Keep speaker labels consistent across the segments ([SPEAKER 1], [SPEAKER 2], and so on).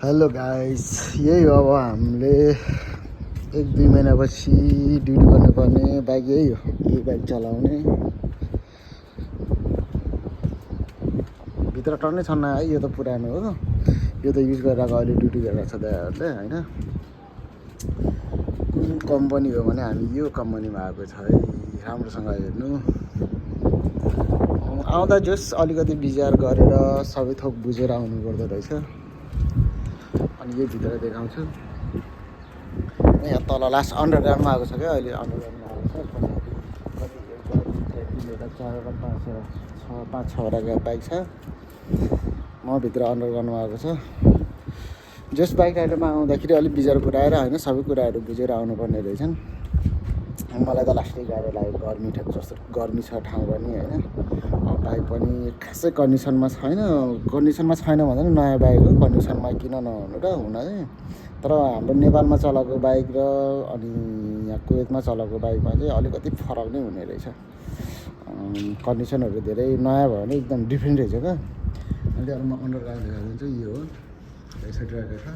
[SPEAKER 1] Hello guys, यही हो अब हामीले 1-2 महिनापछि ड्युटी गर्नुपर्ने बाइक यही हो। यही बाइक चलाउने भित्र टन्नै छन् है। यो त पुरानो हो, यो त युज गरेर अहिले ड्युटी गरिरहेको छ दाइहरूले होइन। कुन कम्पनी हो भने हामी यो कम्पनीमा आएको छ है। राम्रोसँग हेर्नु, आउँदा जस अलिकति विचार गरेर सबै थोक बुझेर आउनु पर्दो रहेछ। अनि यो भित्र देखाउँछु। यहाँ तल लास्ट अन्डरग्राउन्डमा आएको छ क्या अहिले। अन्डरग्राउन्डमा आएको छ। कति 5-6वटा बाइक छ। म भित्र अन्डरग्राउन्डमा आएको छ। जस बाइक राइडरमा आउँदाखेरि अलिक विचार पुऱ्याएर होइन सबै कुराहरू बुझेर आउनुपर्ने रहेछन्। मलाई त लास्टै गाह्रो लाग्यो। गर्मी छ ठाउँ पनि होइन। बाइक पनि खासै कन्डिसनमा छैन। कन्डिसनमा छैन भन्दा पनि नयाँ बाइक हो, कन्डिसनमा किन नहुनु र हुन चाहिँ। तर हाम्रो नेपालमा चलाएको बाइक र अनि यहाँ कुवेतमा चलाएको बाइकमा चाहिँ अलिकति फरक नै हुने रहेछ। कन्डिसनहरू धेरै नयाँ भयो भने एकदम डिफ्रेन्ट रहेछ क्या। अहिले अब म अन्डरग्राउन्ड देखाइदिन्छु। यो हो यसरी राखेको छ।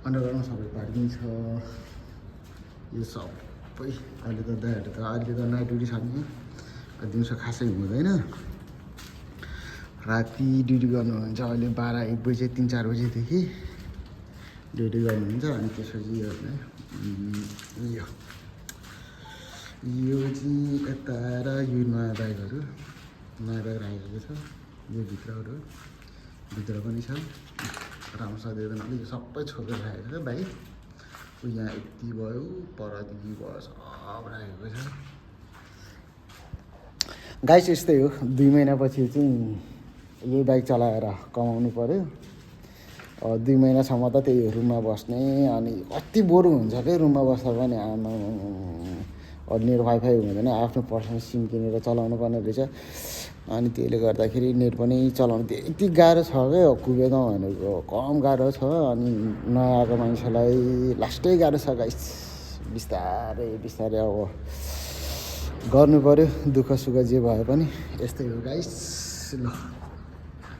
[SPEAKER 1] अन्डरग्राउन्डमा सबै पार्किङ छ। यो सबै अहिले त दाइहरू त अहिले त नाइट ड्युटी छ नि, दिउँसो खासै हुँदैन। राति ड्युटी गर्नुहुन्छ। अहिले 12-1 बजे 3-4 बजेदेखि ड्युटी गर्नुहुन्छ। अनि त्यसपछि यो चाहिँ यता र यो नयाँ बाइकहरू नयाँ बाइक राखेको छ। यो भित्र पनि छ। राम्रोसँग देख्दैन अलिक सबै छोपेर राखेको छ बाइक। यहाँ यति भयो, परदेखि भयो, सब राखेको छ। गाइस यस्तै हो। 2 महिनापछि चाहिँ यही बाइक चलाएर कमाउनु पऱ्यो। 2 महिनासम्म त त्यही रुममा बस्ने। अनि कति बोर हुन्छ क्या रुममा बस्दा पनि। आमा नेट वाइफाई हुँदैन। आफ्नो पर्सनल सिम किनेर चलाउनु पर्ने रहेछ। अनि त्यसले गर्दाखेरि नेट पनि चलाउनु त्यति गाह्रो छ क्या कुवेतमा भनेको। कम गाह्रो छ। अनि नयाँ आएको मान्छेलाई लास्टै गाह्रो छ गाइस। बिस्तारै अब गर्नु पऱ्यो। दुःख सुख जे भए पनि यस्तै हो गाइस। ल।